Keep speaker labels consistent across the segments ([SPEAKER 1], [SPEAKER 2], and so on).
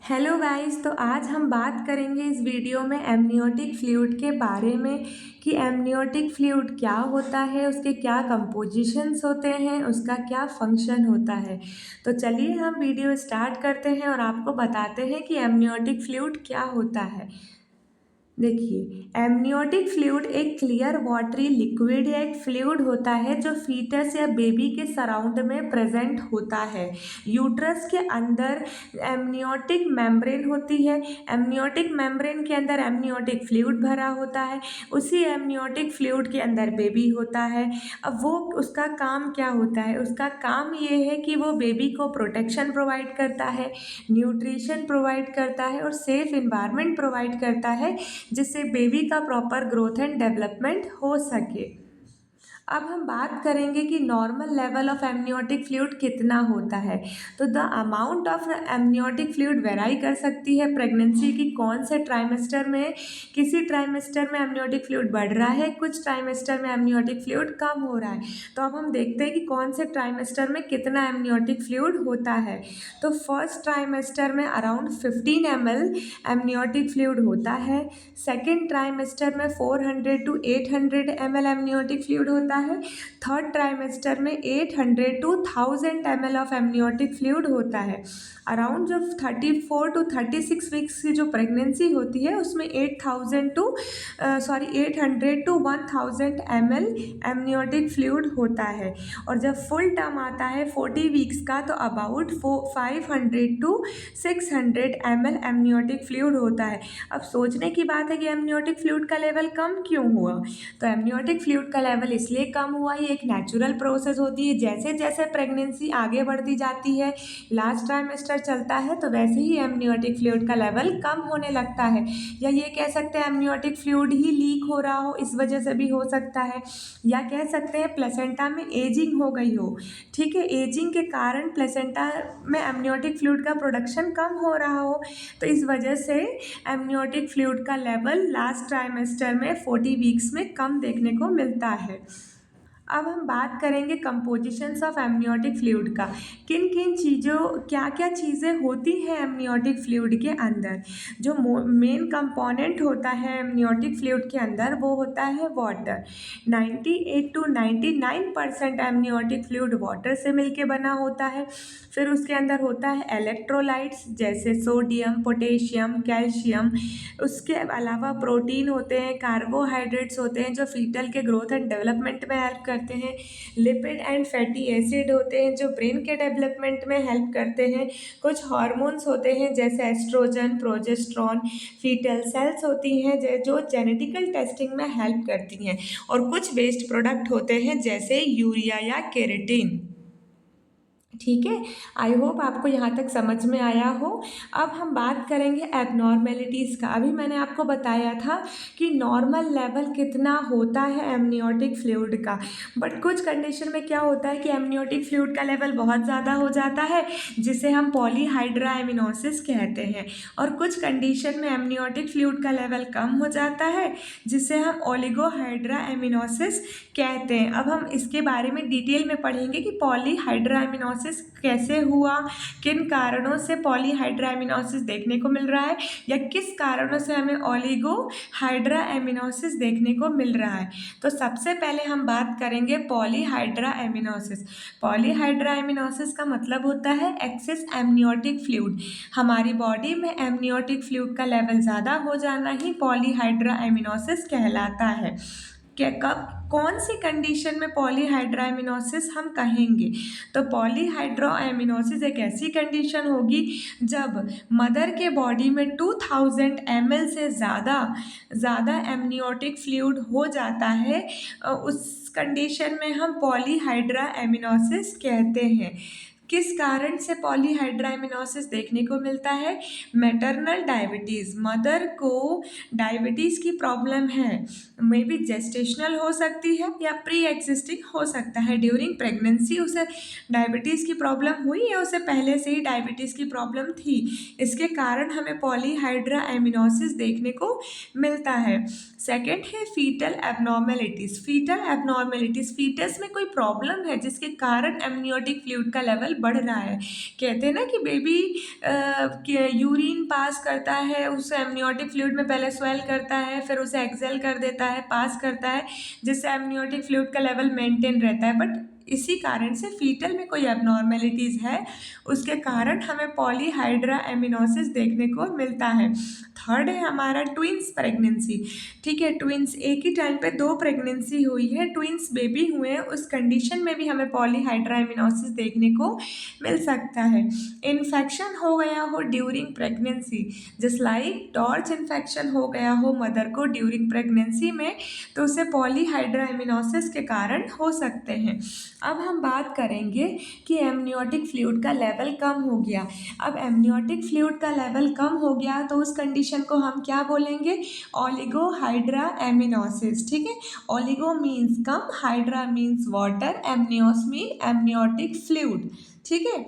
[SPEAKER 1] Hello guys, तो आज हम बात करेंगे इस वीडियो में एमनियोटिक फ्लूइड के बारे में कि एमनियोटिक फ्लूइड क्या होता है, उसके क्या कंपोजिशंस होते हैं, उसका क्या फंक्शन होता है। तो चलिए हम वीडियो स्टार्ट करते हैं और आपको बताते हैं कि एमनियोटिक फ्लूइड क्या होता है। देखिए, एमनियोटिक फ्लूइड एक क्लियर वाटरी लिक्विड या एक फ्लूइड होता है जो फीटस या बेबी के सराउंड में प्रेजेंट होता है। यूट्रस के अंदर एमनियोटिक मेम्ब्रेन होती है। एमनियोटिक मेम्ब्रेन के अंदर एमनियोटिक फ्लूइड भरा होता है। उसी एमनियोटिक फ्लूइड के अंदर बेबी होता है। अब वो उसका काम क्या होता है? उसका काम ये है कि वो बेबी को प्रोटेक्शन प्रोवाइड करता है, न्यूट्रिशन प्रोवाइड करता है और सेफ इन्वायरमेंट प्रोवाइड करता है, जिससे बेबी का प्रॉपर ग्रोथ एंड डेवलपमेंट हो सके। अब हम बात करेंगे कि normal level of amniotic fluid कितना होता है। तो the amount of amniotic fluid vary कर सकती है प्रेगनेंसी की कौन से ट्राइमेस्टर में। किसी ट्राइमेस्टर में एमनियोटिक फ्लूइड बढ़ रहा है, कुछ ट्राइमेस्टर में एमनियोटिक फ्लूइड कम हो रहा है। तो अब हम देखते हैं कि कौन से ट्राइमेस्टर में कितना एमनियोटिक फ्लूइड होता है। तो फर्स्ट ट्राइमेस्टर में अराउंड 15 ml एमनियोटिक फ्लूइड होता है। सेकेंड ट्राइमेस्टर में 400 to 800 ml एमनियोटिक फ्लूइड होता है। थर्ड ट्राइमेस्टर में 800 to 1000 ml of amniotic fluid होता है। अराउंड जो 34 to 36 वीक्स की जो प्रेगनेंसी होती है उसमें 800 to 1000 ml एमनियोटिक फ्लूइड होता है। और जब फुल टर्म आता है 40 वीक्स का तो about 500 to 600 ml amniotic fluid होता है। अब सोचने की बात है कि एमनियोटिक फ्लूइड का लेवल कम क्यों हुआ। तो एमनियोटिक फ्लूइड का लेवल इसलिए कम हुआ, ये एक नेचुरल प्रोसेस होती है। जैसे जैसे प्रेगनेंसी आगे बढ़ती जाती है, लास्ट ट्राइमेस्टर चलता है, तो वैसे ही एमनियोटिक फ्लूइड का लेवल कम होने लगता है। या ये कह सकते हैं एमनियोटिक फ्लूइड ही लीक हो रहा हो, इस वजह से भी हो सकता है। या कह सकते हैं प्लेसेंटा में एजिंग हो गई हो। ठीक है, एजिंग के कारण प्लेसेंटा में एमनियोटिक फ्लूइड का प्रोडक्शन कम हो रहा हो, तो इस वजह से एमनियोटिक फ्लूइड का लेवल लास्ट ट्राइमेस्टर में 40 वीक्स में कम देखने को मिलता है। अब हम बात करेंगे कंपोजिशंस ऑफ एमनियोटिक फ्लूइड का। किन किन चीज़ों क्या क्या चीज़ें होती हैं एमनियोटिक फ्लूइड के अंदर। जो मेन कंपोनेंट होता है एमनियोटिक फ्लूइड के अंदर वो होता है water. 98 to 99% amniotic fluid water से मिलके बना होता है। फिर उसके अंदर होता है इलेक्ट्रोलाइट्स जैसे सोडियम, पोटेशियम, कैल्शियम। उसके अलावा प्रोटीन होते हैं, कार्बोहाइड्रेट्स होते हैं जो फीटल के ग्रोथ एंड डेवलपमेंट में हेल्प करते हैं। लिपिड एंड फैटी एसिड होते हैं जो ब्रेन के डेवलपमेंट में हेल्प करते हैं। कुछ हार्मोन्स होते हैं जैसे एस्ट्रोजन, प्रोजेस्ट्रॉन। फीटल सेल्स होती हैं जो जेनेटिकल टेस्टिंग में हेल्प करती हैं। और कुछ वेस्ट प्रोडक्ट होते हैं जैसे यूरिया या केराटिन। ठीक है, आई होप आपको यहाँ तक समझ में आया हो। अब हम बात करेंगे एबनॉर्मेलिटीज़ का। अभी मैंने आपको बताया था कि नॉर्मल लेवल कितना होता है एमनियोटिक फ्लूइड का, बट कुछ कंडीशन में क्या होता है कि एमनियोटिक फ्लूइड का लेवल बहुत ज़्यादा हो जाता है, जिसे हम पॉलीहाइड्रा एमिनोसिस कहते हैं। और कुछ कंडीशन में एमनियोटिक फ्लूइड का लेवल कम हो जाता है, जिसे हम ओलिगोहाइड्रा एमिनोसिस कहते हैं। अब हम इसके बारे में डिटेल में पढ़ेंगे कि पॉलीहाइड्रा एमिनोसिस कैसे हुआ, किन कारणों से पॉलीहाइड्रा एमिनोसिस देखने को मिल रहा है, या किस कारणों से हमें ओलिगोहाइड्रा एमिनोसिस देखने को मिल रहा है। तो सबसे पहले हम बात करेंगे पॉलीहाइड्रा एमिनोसिस। पॉलीहाइड्रा एमिनोसिस का मतलब होता है एक्सेस एमनियोटिक फ्लूइड। हमारी बॉडी में एमनियोटिक फ्लूइड का लेवल ज़्यादा हो जाना ही पॉलीहाइड्रा एमिनोसिस कहलाता है। क्या कब कौन सी कंडीशन में पॉलीहाइड्रा एमिनोसिस हम कहेंगे। तो पॉलीहाइड्रा एमिनोसिस एक ऐसी कंडीशन होगी जब मदर के बॉडी में 2000 ml से ज़्यादा एमनियोटिक फ्लूइड हो जाता है। उस कंडीशन में हम पॉलीहाइड्रा एमिनोसिस कहते हैं। किस कारण से पॉलीहाइड्रा एमिनोसिस देखने को मिलता है। मैटरनल डायबिटीज़, मदर को डायबिटीज़ की प्रॉब्लम है, मे बी जेस्टेशनल हो सकती है या प्री एग्जिस्टिंग हो सकता है। ड्यूरिंग प्रेगनेंसी उसे डायबिटीज़ की प्रॉब्लम हुई या उसे पहले से ही डायबिटीज़ की प्रॉब्लम थी, इसके कारण हमें पॉलीहाइड्रा एमिनोसिस देखने को मिलता है। सेकेंड है fetal abnormalities. Fetal abnormalities, fetus में कोई प्रॉब्लम है जिसके कारण एमनियोटिक फ्लूइड का लेवल बढ़ रहा है। कहते हैं ना कि बेबी यूरिन पास करता है, उस एमनियोटिक फ्लूइड में पहले स्वेल करता है, फिर उसे एक्सेल कर देता है, पास करता है, जिससे एमनियोटिक फ्लूइड का लेवल मेंटेन रहता है। बट इसी कारण से फीटल में कोई एबनॉर्मेलिटीज़ है, उसके कारण हमें पॉलीहाइड्रा एमिनोसिस देखने को मिलता है। थर्ड है हमारा ट्विंस प्रेगनेंसी। ठीक है, ट्विंस एक ही टाइम पे 2 प्रेगनेंसी हुई है, ट्विंस बेबी हुए हैं, उस कंडीशन में भी हमें पॉलीहाइड्रा एमिनोसिस देखने को मिल सकता है। इन्फेक्शन हो गया हो during pregnancy, just like torch infection हो गया हो मदर को ड्यूरिंग प्रेगनेंसी में, तो उसे पॉलीहाइड्रा एमिनोसिस के कारण हो सकते हैं। अब हम बात करेंगे कि एमनियोटिक फ्लूइड का लेवल कम हो गया। अब एमनियोटिक फ्लूइड का लेवल कम हो गया तो उस कंडीशन को हम क्या बोलेंगे? ओलिगोहाइड्रा एमिनोसिस। ठीक है, ओलिगो मीन्स कम, hydra means water, amnios mean amniotic fluid. ठीक है,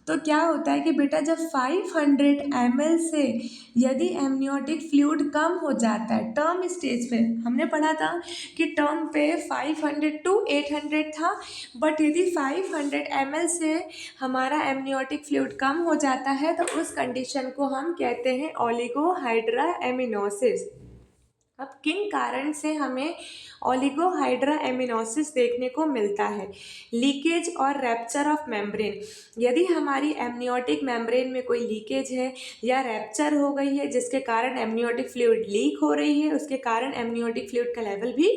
[SPEAKER 1] तो क्या होता है कि बेटा जब 500 ml से यदि एमनियोटिक फ्लूइड कम हो जाता है, टर्म स्टेज पे हमने पढ़ा था कि टर्म पे 500 to 800 था, बट यदि 500 ml से हमारा एमनियोटिक फ्लूइड कम हो जाता है तो उस कंडीशन को हम कहते हैं ओलिगोहाइड्रा एमिनोसिस। अब किन कारण से हमें ओलिगोहाइड्रा एमिनोसिस देखने को मिलता है? लीकेज और रैप्चर ऑफ मेम्ब्रेन। यदि हमारी एमनियोटिक मेम्ब्रेन में कोई लीकेज है या रैप्चर हो गई है जिसके कारण एमनियोटिक फ्लूइड लीक हो रही है, उसके कारण एमनियोटिक फ्लूइड का लेवल भी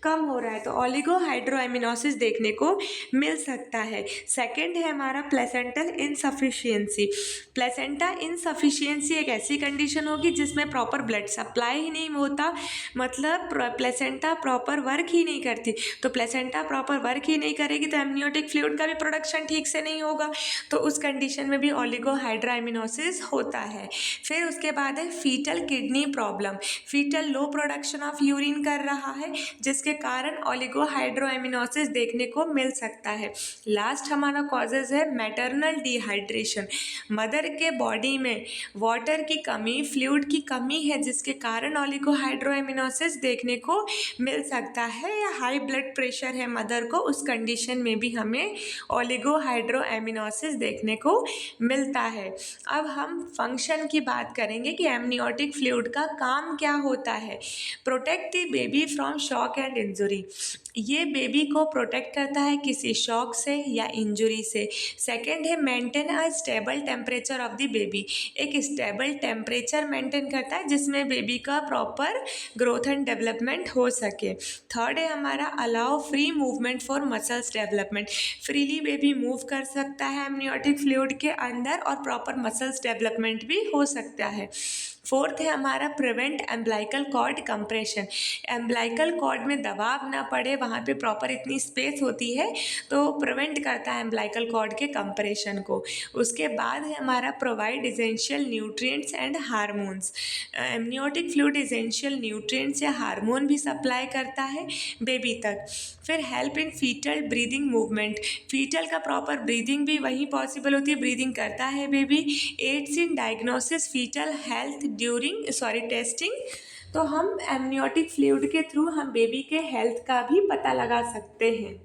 [SPEAKER 1] कम हो रहा है, तो ओलिगोहाइड्रो एमिनोसिस देखने को मिल सकता है। सेकेंड है हमारा प्लेसेंटल इनसफिशियंसी। प्लेसेंटा इनसफिशियंसी एक ऐसी कंडीशन होगी जिसमें प्रॉपर ब्लड सप्लाई ही नहीं होता, मतलब प्लेसेंटा प्रॉपर वर्क ही नहीं करती। तो प्लेसेंटा प्रॉपर वर्क ही नहीं करेगी तो एमनियोटिक फ्लूइड का भी प्रोडक्शन ठीक से नहीं होगा, तो उस कंडीशन में भी ओलिगोहाइड्रा एमिनोसिस होता है। फिर उसके बाद है fetal kidney problem. Fetal low production of urine कर रहा है जिसके कारण ओलिगोहाइड्रो एमिनोसिस देखने को मिल सकता है। लास्ट हमारा कॉजेज है मैटरनल डिहाइड्रेशन। मदर के बॉडी में वाटर की कमी, फ्लूइड की कमी है जिसके कारण ओलिगोहाइड्रो एमिनोसिस देखने को मिल सकता है, या हाई ब्लड प्रेशर है मदर को, उस कंडीशन में भी हमें ओलिगोहाइड्रो एमिनोसिस देखने को मिलता है। अब हम फंक्शन की बात करेंगे कि एमनियोटिक फ्लूइड का काम क्या होता है। Protect the baby from shock and injury. ये बेबी को प्रोटेक्ट करता है किसी शॉक से या इंजुरी से। सेकेंड है maintain a stable temperature of the baby. एक स्टेबल टेम्परेचर मेंटेन करता है जिसमें बेबी का प्रॉपर ग्रोथ एंड डेवलपमेंट हो सके। थर्ड है हमारा allow free movement for muscles development. Freely baby move कर सकता है एमनियोटिक फ्लूइड के अंदर और प्रॉपर मसल्स डेवलपमेंट भी हो सकता है। फोर्थ है हमारा prevent umbilical cord compression. Umbilical cord में दबाव ना पड़े, वहाँ पे प्रॉपर इतनी स्पेस होती है तो प्रिवेंट करता है एम्ब्लाइकल कॉर्ड के कंप्रेशन को। उसके बाद है हमारा provide essential nutrients and hormones. Amniotic fluid essential nutrients या हार्मोन भी सप्लाई करता है बेबी तक। फिर help in fetal breathing movement. Fetal का प्रॉपर ब्रीदिंग भी वहीं पॉसिबल होती है, ब्रीदिंग करता है baby. Aids in diagnosis fetal health during testing. तो हम एमनियोटिक फ्लूइड के थ्रू हम बेबी के हेल्थ का भी पता लगा सकते हैं।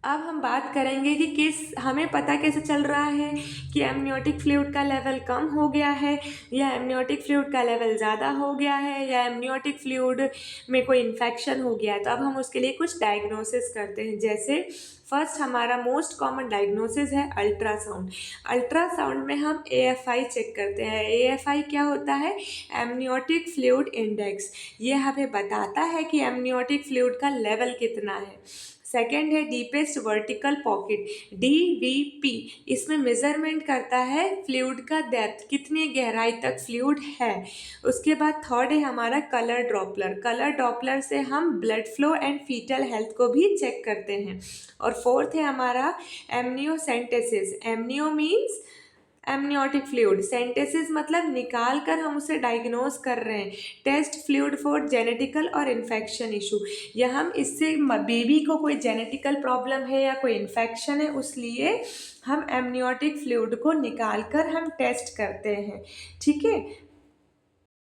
[SPEAKER 1] अब हम बात करेंगे कि हमें पता कैसे चल रहा है कि एमनियोटिक फ्लूइड का लेवल कम हो गया है या एमनियोटिक फ्लूइड का लेवल ज़्यादा हो गया है या एमनियोटिक फ्लूइड में कोई इन्फेक्शन हो गया है। तो अब हम उसके लिए कुछ डायग्नोसिस करते हैं। जैसे फर्स्ट हमारा मोस्ट कॉमन डायग्नोसिस है अल्ट्रासाउंड। अल्ट्रासाउंड में हम AFI चेक करते हैं। AFI क्या होता है? Amniotic fluid index. ये हमें बताता है कि एमनियोटिक फ्लूइड का लेवल कितना है। सेकेंड है डीपेस्ट वर्टिकल पॉकेट, DVP। इसमें मेजरमेंट करता है फ्लूइड का डेप्थ, कितनी गहराई तक फ्लूइड है। उसके बाद थर्ड है हमारा कलर ड्रॉपलर। कलर ड्रॉपलर से हम blood flow and fetal health को भी चेक करते हैं। और फोर्थ है हमारा amniocentesis. Amnio means amniotic fluid, centesis मतलब निकाल कर हम उसे डायग्नोज कर रहे हैं। टेस्ट फ्लूइड फॉर जेनेटिकल और इन्फेक्शन इशू, या हम इससे बेबी को कोई जेनेटिकल प्रॉब्लम है या कोई इन्फेक्शन है, उसलिए हम एमनियोटिक फ्लूइड को निकाल कर हम टेस्ट करते हैं। ठीक है,